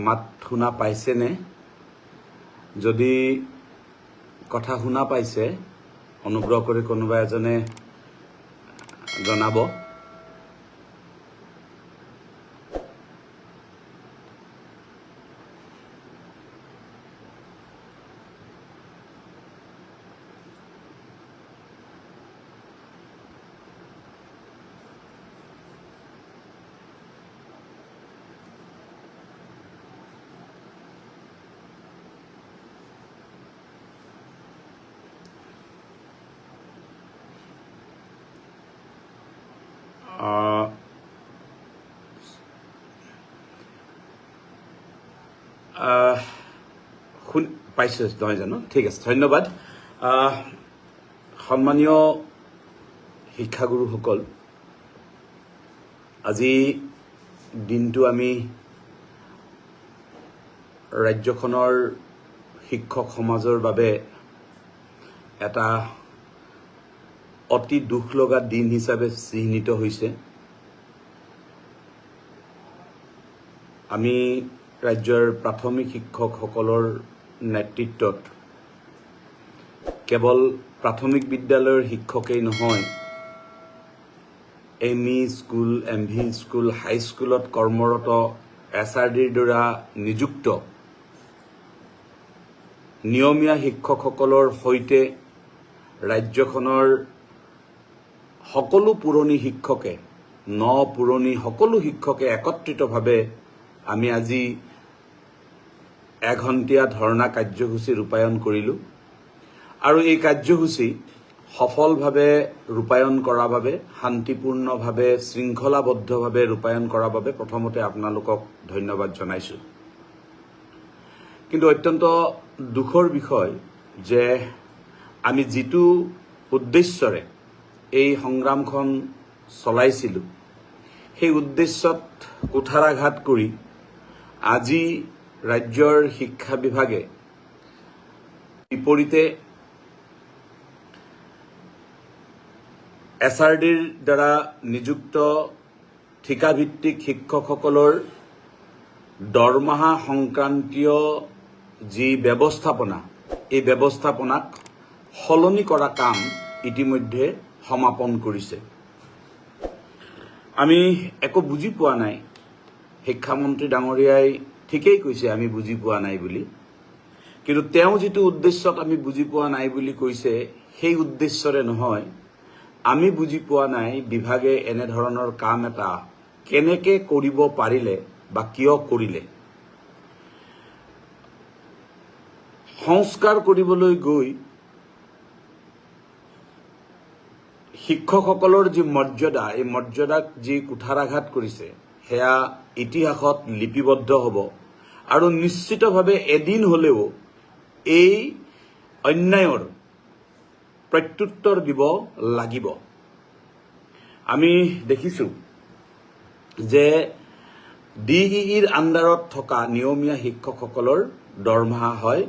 মাত শুনা পাইছেনে? যদি কথা শুনা পাইছে অনুগ্ৰহ কৰি কোনোবা এজনে জনাব। পাইছে নহয় জানো? ঠিক আছে, ধন্যবাদ। সন্মানীয় শিক্ষাগুৰুসকল, আজি দিনটো আমি ৰাজ্যখনৰ শিক্ষক সমাজৰ বাবে এটা অতি দুখ লগা দিন হিচাপে চিহ্নিত হৈছে। আমি ৰাজ্যৰ প্ৰাথমিক শিক্ষকসকলৰ নেতৃত্বত কেৱল প্ৰাথমিক বিদ্যালয়ৰ শিক্ষকেই নহয়, এমই স্কুল, এমভি স্কুল, হাইস্কুলত কৰ্মৰত SRDৰ দ্বাৰা নিযুক্ত নিয়মীয়া শিক্ষকসকলৰ সৈতে ৰাজ্যখনৰ সকলো পুৰণি শিক্ষকে, পুৰণি সকলো শিক্ষকে একত্ৰিতভাৱে আমি আজি এঘণ্টীয়া ধৰ্ণা কাৰ্যসূচী ৰূপায়ণ কৰিলোঁ। আৰু এই কাৰ্যসূচী সফলভাৱে ৰূপায়ণ কৰাৰ বাবে, শান্তিপূৰ্ণভাৱে, শৃংখলাবদ্ধভাৱে ৰূপায়ণ কৰাৰ বাবে প্ৰথমতে আপোনালোকক ধন্যবাদ জনাইছোঁ। কিন্তু অত্যন্ত দুখৰ বিষয় যে আমি যিটো উদ্দেশ্যৰে এই সংগ্ৰামখন চলাইছিলোঁ, সেই উদ্দেশ্যত কুঠাৰাঘাত কৰি আজি ৰাজ্যৰ শিক্ষা বিভাগে বিপৰীতে SRDৰ দ্বাৰা নিযুক্ত ঠিকাভিত্তিক শিক্ষকসকলৰ দৰমহা সংক্ৰান্তীয় যি ব্যৱস্থাপনা, এই ব্যৱস্থাপনাক সলনি কৰা কাম ইতিমধ্যে সমাপন কৰিছে। আমি একো বুজি পোৱা নাই। শিক্ষামন্ত্ৰী ডাঙৰীয়াই ঠিকেই কৈছে আমি বুজি পোৱা নাই বুলি, কিন্তু তেওঁ যিটো উদ্দেশ্যত আমি বুজি পোৱা নাই বুলি কৈছে, সেই উদ্দেশ্যৰে নহয়। আমি বুজি পোৱা নাই বিভাগে এনেধৰণৰ কাম এটা কেনেকে কৰিব পাৰিলে বা কিয় কৰিলে। সংস্কাৰ কৰিবলৈ গৈ শিক্ষকসকলৰ যি মৰ্যাদা, এই মৰ্যাদাক যি কুঠাৰাঘাত কৰিছে, সেয়া ইতিহাসত লিপিবদ্ধ হ'ব আৰু নিশ্চিতভাৱে এদিন হ'লেও এই অন্যায়ৰ প্ৰত্যুত্তৰ দিব লাগিব। আমি দেখিছোঁ যে DEEৰ আণ্ডাৰত থকা নিয়মীয়া শিক্ষকসকলৰ দৰমহা হয়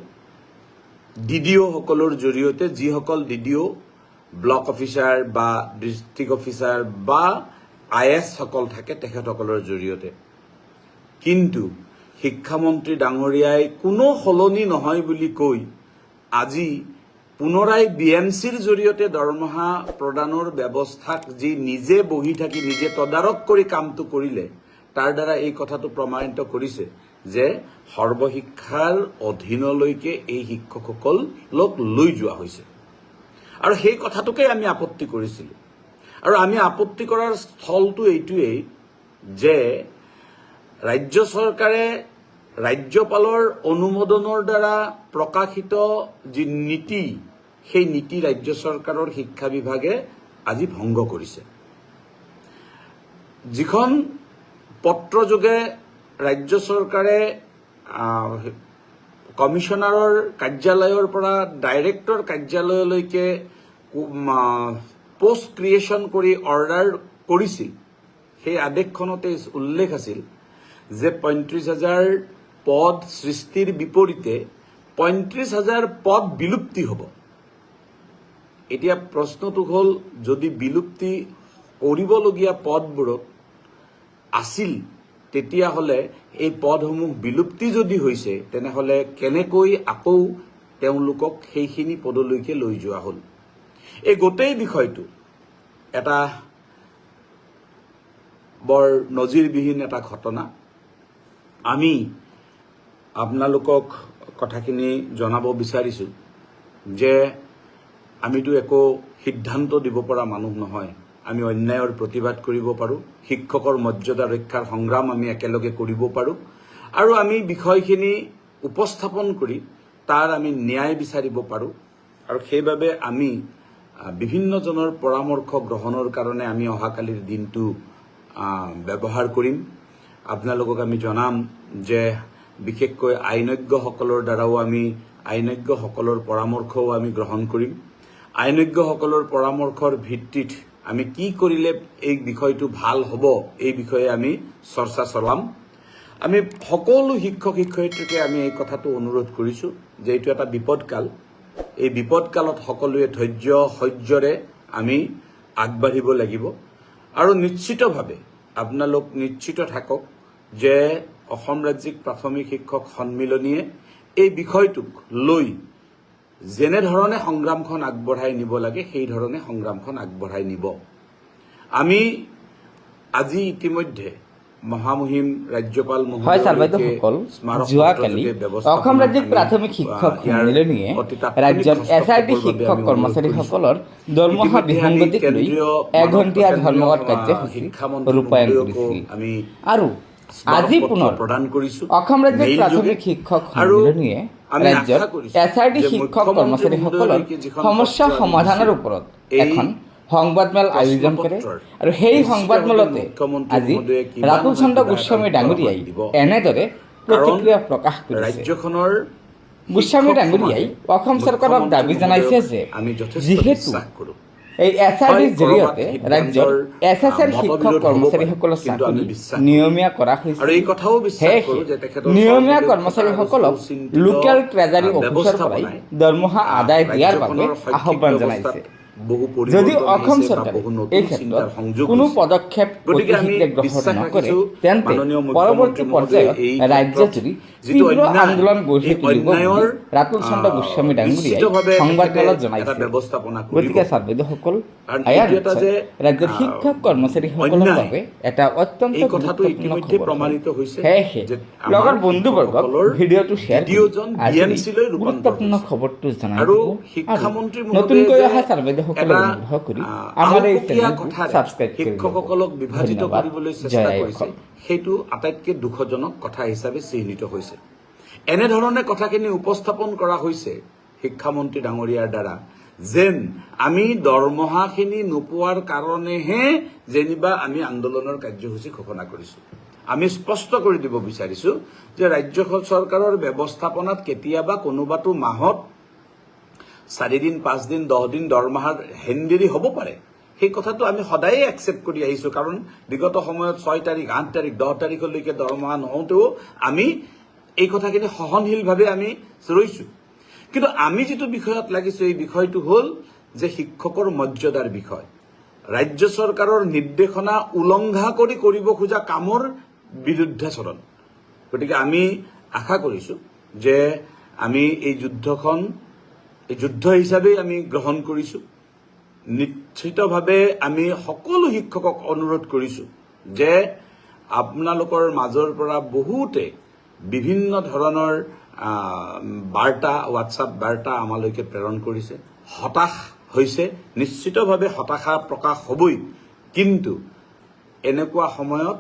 DDO সকলৰ জৰিয়তে, যিসকল DDO ব্লক অফিচাৰ বা ডিষ্ট্ৰিক্ট অফিচাৰ বা IS সকল থাকে, তেখেতসকলৰ জৰিয়তে। কিন্তু শিক্ষামন্ত্ৰী ডাঙৰীয়াই কোনো সলনি নহয় বুলি কৈ আজি পুনৰাই BMCৰ জৰিয়তে দৰমহা প্ৰদানৰ ব্যৱস্থাক যি নিজে বহি থাকি নিজে তদাৰক কৰি কামটো কৰিলে, তাৰ দ্বাৰা এই কথাটো প্ৰমাণিত কৰিছে যে সৰ্বশিক্ষাৰ অধীনলৈকে এই শিক্ষকসকলক লৈ যোৱা হৈছে। আৰু সেই কথাটোকে আমি আপত্তি কৰিছিলোঁ। আৰু আমি আপত্তি কৰাৰ স্থলটো এইটোৱেই যে ৰাজ্য চৰকাৰে ৰাজ্যপালৰ অনুমোদনৰ দ্বাৰা প্ৰকাশিত যি নীতি, সেই নীতি ৰাজ্য চৰকাৰৰ শিক্ষা বিভাগে আজি ভংগ কৰিছে। যিখন পত্ৰযোগে ৰাজ্য চৰকাৰে কমিশনাৰৰ কাৰ্যালয়ৰ পৰা ডাইৰেক্টৰ কাৰ্যালয়লৈকে পোষ্ট ক্ৰিয়েশ্যন কৰি অৰ্ডাৰ কৰিছিল, সেই আদেশখনতে উল্লেখ আছিল যে 35,000 পদ সৃষ্টিৰ বিপৰীতে 35,000 পদ বিলুপ্তি হ'ব। এতিয়া প্ৰশ্নটো হ'ল, যদি বিলুপ্তি কৰিবলগীয়া পদবোৰত আছিল তেতিয়াহ'লে এই পদসমূহ বিলুপ্তি যদি হৈছে তেনেহ'লে কেনেকৈ আকৌ তেওঁলোকক সেইখিনি পদলৈকে লৈ যোৱা হ'ল। এই গোটেই বিষয়টো এটা বৰ নজিৰবিহীন এটা ঘটনা। আমি আপোনালোকক কথাখিনি জনাব বিচাৰিছোঁ যে আমিতো একো সিদ্ধান্ত দিব পৰা মানুহ নহয়। আমি অন্যায়ৰ প্ৰতিবাদ কৰিব পাৰোঁ, শিক্ষকৰ মৰ্যাদা ৰক্ষাৰ সংগ্ৰাম আমি একেলগে কৰিব পাৰোঁ, আৰু আমি বিষয়খিনি উপস্থাপন কৰি তাৰ আমি ন্যায় বিচাৰিব পাৰোঁ। আৰু সেইবাবে আমি বিভিন্নজনৰ পৰামৰ্শ গ্ৰহণৰ কাৰণে আমি অহাকালিৰ দিনটো ব্যৱহাৰ কৰিম। আপোনালোকক আমি জনাম যে বিশেষকৈ আইনজ্ঞসকলৰ দ্বাৰাও আমি আইনজ্ঞসকলৰ পৰামৰ্শও আমি গ্ৰহণ কৰিম। আইনজ্ঞসকলৰ পৰামৰ্শৰ ভিত্তিত আমি কি কৰিলে এই বিষয়টো ভাল হ'ব এই বিষয়ে আমি চৰ্চা চলাম। আমি সকলো শিক্ষক শিক্ষয়িত্ৰীকে আমি এই কথাটো অনুৰোধ কৰিছোঁ যে এইটো এটা বিপদকাল। এই বিপদকালত সকলোৱে ধৈৰ্য সহ্যৰে আমি আগবাঢ়িব লাগিব। আৰু নিশ্চিতভাৱে আপোনালোক নিশ্চিত থাকক যে অসম ৰাজ্যিক প্ৰাথমিক শিক্ষক সন্মিলনীয়ে এই বিষয়টোক লৈ যেনেধৰণে সংগ্ৰামখন আগবঢ়াই নিব লাগে সেই ধৰণে সংগ্ৰামখন আগবঢ়াই নিব। আমি আজি ইতিমধ্যে মহামহিম ৰাজ্যপাল হয় ছাৰবাইদেউসকল, যোৱাকালি অসম ৰাজ্যিক প্ৰাথমিক শিক্ষক সন্মিলনীয়ে ৰাজ্যত SRD শিক্ষক কৰ্মচাৰীসকলৰ দৰমহা বিসংগতিক লৈ এঘণ্টীয়া ধৰ্মঘট কাৰ্যসূচী ৰূপায়ণ কৰিছিল। আৰু আজি পুনৰ অসম ৰাজ্যিক প্ৰাথমিক শিক্ষক সন্মিলনীয়ে ৰাজ্যত SRD শিক্ষক কৰ্মচাৰীসকলৰ সমস্যা সমাধানৰ ওপৰত এখন সংবাদমেল আয়োজন কৰে। আৰু সেই সংবাদমেলতে আজি ৰাতুল চন্দ্ৰ গোস্বামী ডাঙৰীয়াই এনেদৰে প্ৰতিক্ৰিয়া প্ৰকাশ কৰিছে। গোস্বামী ডাঙৰীয়াই অসম চৰকাৰক দাবী জনাইছে যে যিহেতু এই SRDৰ জৰিয়তে ৰাজ্যৰ SSR শিক্ষক কৰ্মচাৰীসকলৰ চাকৰি নিয়মীয়া কৰা হৈছে, সেয়েহে নিয়মীয়া কৰ্মচাৰীসকলক লোকেল ট্ৰেজাৰী অফিচৰ পৰাই দৰমহা আদায় দিয়াৰ বাবে আহ্বান জনাইছে। যদি অসম চৰকাৰে এই ক্ষেত্ৰত কোনো পদক্ষেপ অতি শীঘ্ৰে গ্ৰহণ নকৰে তেন্তে পৰৱৰ্তী পৰ্যায়ত ৰাজ্যজুৰি তীব্ৰ আন্দোলন গঢ়ি তুলিব বুলি ৰাতুল চন্দ্ৰ গোস্বামী ডাঙৰীয়াই সংবাদমেলত জনাইছে। গতিকে ছাৰবাইদেউসকল, ৰাজ্যৰ শিক্ষক কৰ্মচাৰীসকলৰ বাবে এটা অত্যন্ত গুৰুত্বপূৰ্ণ খবৰ। সেয়েহে লগৰ বন্ধুবৰ্গক ভিডিঅ'টো শ্বেয়াৰ কৰি আজি গুৰুত্বপূৰ্ণ খবৰটো জনাই দিব। আৰু নতুনকৈ অহা ছাৰবাইদেউ অনুগ্ৰহ কৰি আমাৰ এই চেনেলটো সাবস্ক্ৰাইব কৰিব। শিক্ষকসকলক বিভাজিত কৰিবলৈ চেষ্টা কৰিছে, সেইটো আটাইতকৈ দুখজনক কথা হিচাপে চিহ্নিত হৈছে। এনেধৰণে কথাখিনি উপস্থাপন কৰা হৈছে শিক্ষামন্ত্ৰী ডাঙৰীয়াৰ দ্বাৰা যেন আমি দৰমহাখিনি নোপোৱাৰ কাৰণেহে যেনিবা আমি আন্দোলনৰ কাৰ্যসূচী ঘোষণা কৰিছোঁ। আমি স্পষ্ট কৰি দিব বিচাৰিছোঁ যে ৰাজ্য চৰকাৰৰ ব্যৱস্থাপনাত কেতিয়াবা কোনোবাটো মাহত 4 দিন 5 দিন 10 দিন দৰমহাৰ হেনদেৰি হ'ব পাৰে। সেই কথাটো আমি সদায়ে একচেপ্ট কৰি আহিছোঁ, কাৰণ বিগত সময়ত 6 তাৰিখ 8 তাৰিখ 10 তাৰিখলৈকে দৰমহা নহওঁতেও আমি এই কথাখিনি সহনশীলভাৱে আমি ৰৈছোঁ। কিন্তু আমি যিটো বিষয়ত লাগিছোঁ এই বিষয়টো হ'ল যে শিক্ষকৰ মৰ্যাদাৰ বিষয়। ৰাজ্য চৰকাৰৰ নিৰ্দেশনা উলংঘা কৰি কৰিব খোজা কামৰ বিৰুদ্ধাচৰণ। গতিকে আমি আশা কৰিছোঁ যে আমি এই যুদ্ধ হিচাপে আমি গ্ৰহণ কৰিছোঁ। নিশ্চিতভাৱে আমি সকলো শিক্ষকক অনুৰোধ কৰিছোঁ যে আপোনালোকৰ মাজৰ পৰা বহুতে বিভিন্ন ধৰণৰ বাৰ্তা, হোৱাটছআপ বাৰ্তা আমালৈকে প্ৰেৰণ কৰিছে, হতাশ হৈছে। নিশ্চিতভাৱে হতাশা প্ৰকাশ হ'বই, কিন্তু এনেকুৱা সময়ত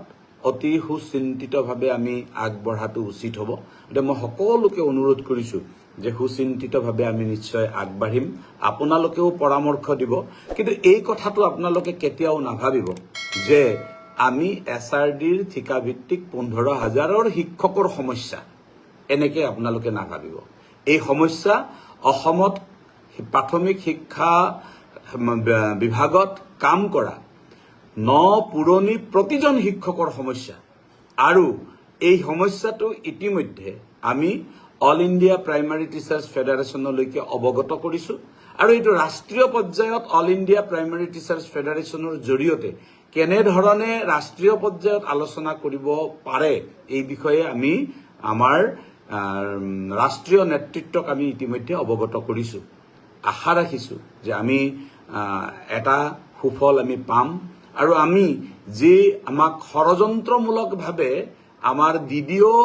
অতি সুচিন্তিতভাৱে আমি আগবঢ়াটো উচিত হ'ব। গতিকে মই সকলোকে অনুৰোধ কৰিছোঁ যে সুচিন্তিতভাৱে আমি নিশ্চয় আগবাঢ়িম। আপোনালোকেও পৰামৰ্শ দিব, কিন্তু এই কথাটো আপোনালোকে কেতিয়াও নাভাবিব যে আমি SRDৰ ঠিকাভিত্তিক 15,000 শিক্ষকৰ সমস্যা এনেকৈ আপোনালোকে নাভাবিব। এই সমস্যা অসমত প্ৰাথমিক শিক্ষা বিভাগত কাম কৰা পুৰণি প্ৰতিজন শিক্ষকৰ সমস্যা। আৰু এই সমস্যাটো ইতিমধ্যে আমি অল ইণ্ডিয়া প্ৰাইমাৰী টিচাৰ্ছ ফেডাৰেশ্যনলৈকে অৱগত কৰিছোঁ, আৰু এইটো ৰাষ্ট্ৰীয় পৰ্যায়ত অল ইণ্ডিয়া প্ৰাইমাৰী টিচাৰ্ছ ফেডাৰেশ্যনৰ জৰিয়তে কেনেধৰণে ৰাষ্ট্ৰীয় পৰ্যায়ত আলোচনা কৰিব পাৰে এই বিষয়ে আমি আমাৰ ৰাষ্ট্ৰীয় নেতৃত্বক আমি ইতিমধ্যে অৱগত কৰিছোঁ। আশা ৰাখিছোঁ যে আমি এটা সুফল আমি পাম আৰু আমি যি আমাক ষড়যন্ত্ৰমূলকভাৱে আমাৰ DDO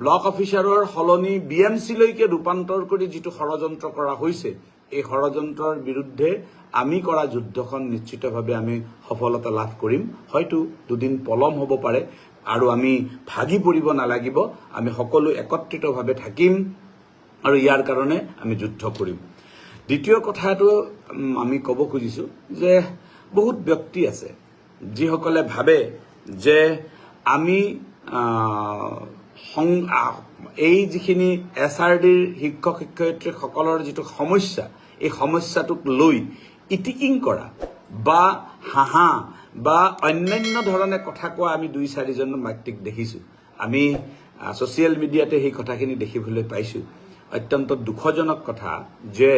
ব্লক অফিচাৰৰ সলনি BMC-লৈকে ৰূপান্তৰ কৰি যিটো ষড়যন্ত্ৰ কৰা হৈছে, এই ষড়যন্ত্ৰৰ বিৰুদ্ধে আমি কৰা যুদ্ধখন নিশ্চিতভাৱে আমি সফলতা লাভ কৰিম। হয়তো দুদিন পলম হ'ব পাৰে আৰু আমি ভাগি পৰিব নালাগিব, আমি সকলো একত্ৰিতভাৱে থাকিম আৰু ইয়াৰ কাৰণে আমি যুদ্ধ কৰিম। দ্বিতীয় কথাটো আমি ক'ব খুজিছোঁ যে বহুত ব্যক্তি আছে যিসকলে ভাবে যে আমি এই যিখিনি SRDৰ শিক্ষক শিক্ষয়িত্ৰীসকলৰ যিটো সমস্যা, এই সমস্যাটোক লৈ ইটিকিং কৰা বা হাঁহা বা অন্যান্য ধৰণে কথা কোৱা আমি 2-4জন ব্যক্তিক দেখিছোঁ। আমি ছ'চিয়েল মিডিয়াতে সেই কথাখিনি দেখিবলৈ পাইছোঁ। অত্যন্ত দুখজনক কথা যে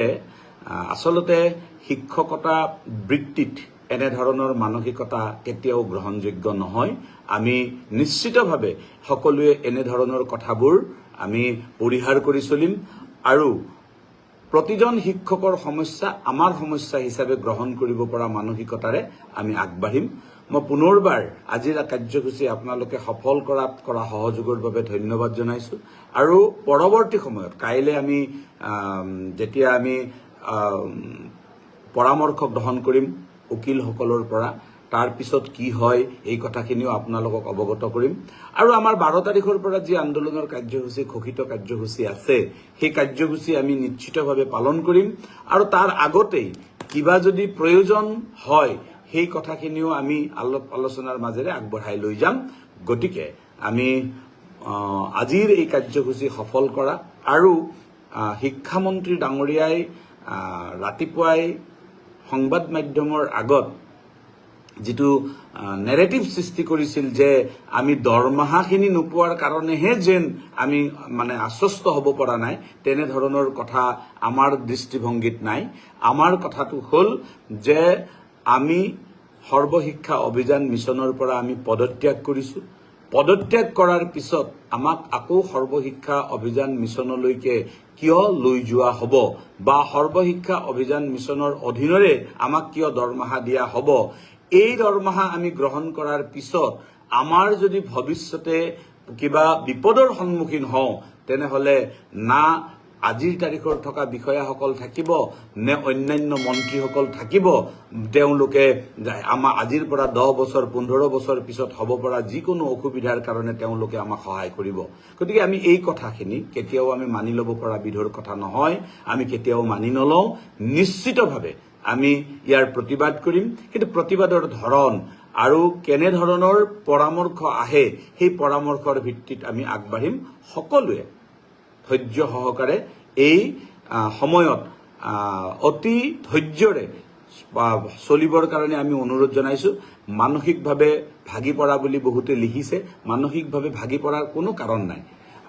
আচলতে শিক্ষকতা বৃত্তিত এনেধৰণৰ মানসিকতা কেতিয়াও গ্ৰহণযোগ্য নহয়। আমি নিশ্চিতভাৱে সকলোৱে এনেধৰণৰ কথাবোৰ আমি পৰিহাৰ কৰি চলিম আৰু প্ৰতিজন শিক্ষকৰ সমস্যা আমাৰ সমস্যা হিচাপে গ্ৰহণ কৰিব পৰা মানসিকতাৰে আমি আগবাঢ়িম। মই পুনৰবাৰ আজিৰ কাৰ্যসূচী আপোনালোকে সফল কৰাত কৰা সহযোগৰ বাবে ধন্যবাদ জনাইছোঁ আৰু পৰৱৰ্তী সময়ত কাইলৈ আমি যেতিয়া আমি পৰামৰ্শ গ্ৰহণ কৰিম উকিলসকলৰ পৰা, তাৰ পিছত কি হয় এই কথাখিনিও আপোনালোকক অৱগত কৰিম আৰু আমাৰ 12 তাৰিখৰ পৰা যি আন্দোলনৰ কাৰ্যসূচী ঘোষিত কাৰ্যসূচী আছে, সেই কাৰ্যসূচী আমি নিশ্চিতভাৱে পালন কৰিম আৰু তাৰ আগতেই কিবা যদি প্ৰয়োজন হয় সেই কথাখিনিও আমি আলোচনাৰ মাজেৰে আগবঢ়াই লৈ যাম। গতিকে আমি আজিৰ এই কাৰ্যসূচী সফল কৰা আৰু শিক্ষামন্ত্ৰী ডাঙৰীয়াই ৰাতিপুৱাই সংবাদ মাধ্যমৰ আগত যিটো নেৰেটিভ সৃষ্টি কৰিছিল যে আমি দৰমহাখিনি নোপোৱাৰ কাৰণেহে যেন আমি আশ্বস্ত হ'ব পৰা নাই, তেনেধৰণৰ কথা আমাৰ দৃষ্টিভংগীত নাই। আমাৰ কথাটো হ'ল যে আমি সৰ্বশিক্ষা অভিযান মিছনৰ পৰা আমি পদত্যাগ কৰিছোঁ। পদত্যাগ কৰাৰ পিছত আমাক আকৌ সৰ্বশিক্ষা অভিযান মিছনলৈকে কিয় লৈ যোৱা হ'ব বা সৰ্বশিক্ষা অভিযান মিছনৰ অধীনৰে আমাক কিয় দৰমহা দিয়া হ'ব, এই দৰমহা আমি গ্ৰহণ কৰাৰ পিছত আমাৰ যদি ভৱিষ্যতে কিবা বিপদৰ সন্মুখীন হওঁ তেনেহ'লে না আজিৰ তাৰিখৰ থকা বিষয়াসকল থাকিব নে অন্যান্য মন্ত্ৰীসকল থাকিব, তেওঁলোকে আমাৰ আজিৰ পৰা 10 বছৰ 15 বছৰ পিছত হ'ব পৰা যিকোনো অসুবিধাৰ কাৰণে তেওঁলোকে আমাক সহায় কৰিব। গতিকে আমি এই কথাখিনি কেতিয়াও আমি মানি ল'ব পৰা বিধৰ কথা নহয়, আমি কেতিয়াও মানি নলওঁ। নিশ্চিতভাৱে আমি ইয়াৰ প্ৰতিবাদ কৰিম, কিন্তু প্ৰতিবাদৰ ধৰণ আৰু কেনেধৰণৰ পৰামৰ্শ আহে সেই পৰামৰ্শৰ ভিত্তিত আমি আগবাঢ়িম। সকলোৱে ধৈৰ্য সহকাৰে এই সময়ত অতি ধৈৰ্যৰে চলিবৰ কাৰণে আমি অনুৰোধ জনাইছোঁ। মানসিকভাৱে ভাগি পৰা বুলি বহুতে লিখিছে, মানসিকভাৱে ভাগি পৰাৰ কোনো কাৰণ নাই।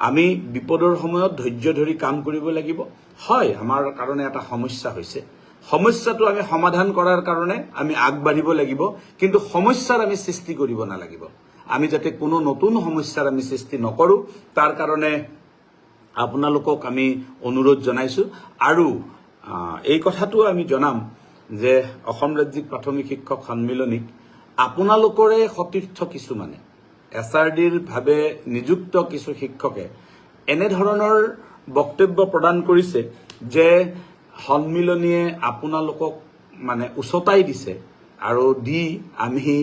আমি বিপদৰ সময়ত ধৈৰ্য ধৰি কাম কৰিব লাগিব। হয়, আমাৰ কাৰণে এটা সমস্যা হৈছে, সমস্যাটো আমি সমাধান কৰাৰ কাৰণে আমি আগবাঢ়িব লাগিব, কিন্তু সমস্যাৰ আমি সৃষ্টি কৰিব নালাগিব। আমি যাতে কোনো নতুন সমস্যাৰ আমি সৃষ্টি নকৰোঁ তাৰ কাৰণে আপোনালোকক আমি অনুৰোধ জনাইছোঁ। আৰু এই কথাটো আমি জনাম যে অসম ৰাজ্যিক প্ৰাথমিক শিক্ষক সন্মিলনীক আপোনালোকৰে সতীৰ্থ কিছুমানে SRDৰ ভাৱে নিযুক্ত কিছু শিক্ষকে এনেধৰণৰ বক্তব্য প্ৰদান কৰিছে যে সন্মিলনীয়ে আপোনালোকক উচতাই দিছে আৰু আমি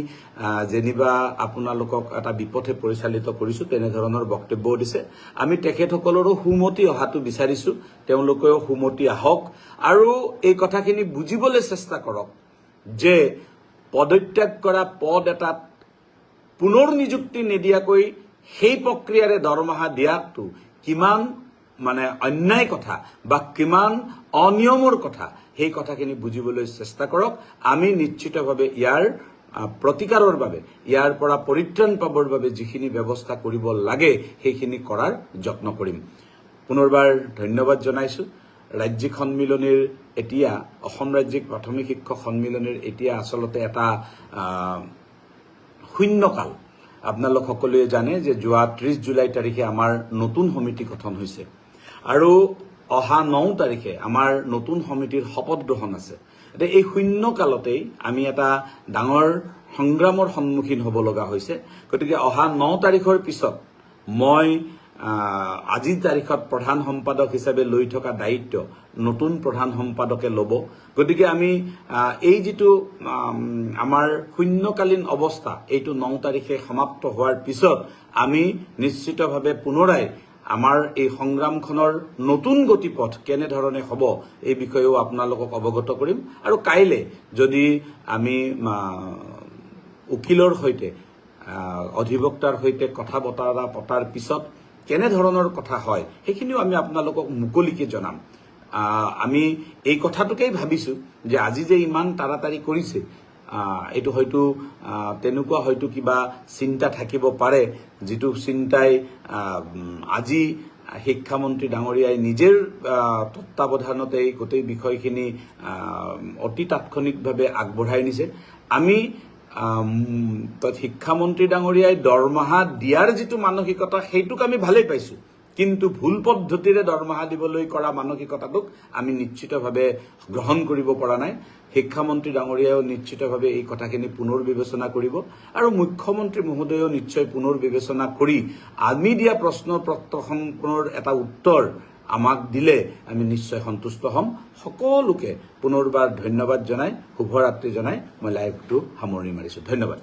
যেনিবা আপোনালোকক এটা বিপথে পৰিচালিত কৰিছোঁ, তেনেধৰণৰ বক্তব্যও দিছে। আমি তেখেতসকলৰো সুমতি অহাটো বিচাৰিছোঁ, তেওঁলোকেও সুমতি আহক আৰু এই কথাখিনি বুজিবলৈ চেষ্টা কৰক যে পদত্যাগ কৰা পদ এটাত পুনৰ নিযুক্তি নিদিয়াকৈ সেই প্ৰক্ৰিয়াৰে দৰমহা দিয়াটো কিমান অন্যায় কথা বা কিমান অনিয়মৰ কথা, সেই কথাখিনি বুজিবলৈ চেষ্টা কৰক। আমি নিশ্চিতভাৱে ইয়াৰ প্ৰতিকাৰৰ বাবে, ইয়াৰ পৰা পৰিত্ৰাণ পাবৰ বাবে যিখিনি ব্যৱস্থা কৰিব লাগে সেইখিনি কৰাৰ যত্ন কৰিম। পুনৰবাৰ ধন্যবাদ জনাইছোঁ ৰাজ্যিক সন্মিলনীৰ এতিয়া অসম ৰাজ্যিক প্ৰাথমিক শিক্ষক সন্মিলনীৰ এতিয়া আচলতে এটা শূন্যকাল। আপোনালোক সকলোৱে জানে যে যোৱা 30 জুলাই তাৰিখে আমাৰ নতুন সমিতি গঠন হৈছে আৰু অহা 9 তাৰিখে আমাৰ নতুন সমিতিৰ শপত গ্ৰহণ আছে। এতিয়া এই শূন্যকালতেই আমি এটা ডাঙৰ সংগ্ৰামৰ সন্মুখীন হ'ব লগা হৈছে। গতিকে অহা 9 তাৰিখৰ পিছত মই আজিৰ তাৰিখত প্ৰধান সম্পাদক হিচাপে লৈ থকা দায়িত্ব নতুন প্ৰধান সম্পাদকে ল'ব। গতিকে আমি এই যিটো আমাৰ শূন্যকালীন অৱস্থা এইটো 9 তাৰিখে সমাপ্ত হোৱাৰ পিছত আমি নিশ্চিতভাৱে পুনৰাই আমাৰ এই সংগ্ৰামখনৰ নতুন গতিপথ কেনেধৰণে হ'ব এই বিষয়েও আপোনালোকক অৱগত কৰিম। আৰু কাইলৈ যদি আমি উকিলৰ সৈতে অধিবক্তাৰ সৈতে কথা বতৰা পতাৰ পিছত কেনেধৰণৰ কথা হয় সেইখিনিও আমি আপোনালোকক মুকলিকে জনাম। আমি এই কথাটোকেই ভাবিছোঁ যে আজি যে ইমান তাড়াতাড়ি কৰিছে এইটো হয়তো তেনেকুৱা হয়তো কিবা চিন্তা থাকিব পাৰে, যিটো চিন্তাই আজি শিক্ষামন্ত্ৰী ডাঙৰীয়াই নিজেৰ তত্ত্বাৱধানতেই গোটেই বিষয়খিনি অতি তাৎক্ষণিকভাৱে আগবঢ়াই নিছে। আমি শিক্ষামন্ত্ৰী ডাঙৰীয়াই দৰমহা দিয়াৰ যিটো মানসিকতা সেইটোক আমি ভালেই পাইছোঁ, কিন্তু ভুল পদ্ধতিৰে দৰমহা দিবলৈ কৰা মানসিকতাটোক আমি নিশ্চিতভাৱে গ্ৰহণ কৰিব পৰা নাই। শিক্ষামন্ত্ৰী ডাঙৰীয়াও নিশ্চিতভাৱে এই কথাখিনি পুনৰ বিবেচনা কৰিব আৰু মুখ্যমন্ত্ৰী মহোদয়েও নিশ্চয় পুনৰ বিবেচনা কৰি আমি দিয়া প্ৰশ্ন প্ৰত্যাখ্যানৰ এটা উত্তৰ আমাক দিলে আমি নিশ্চয় সন্তুষ্ট হ'ম। সকলোকে পুনৰবাৰ ধন্যবাদ জনাই শুভৰাত্ৰি জনাই মই লাইভটো সামৰণি মাৰিছোঁ। ধন্যবাদ।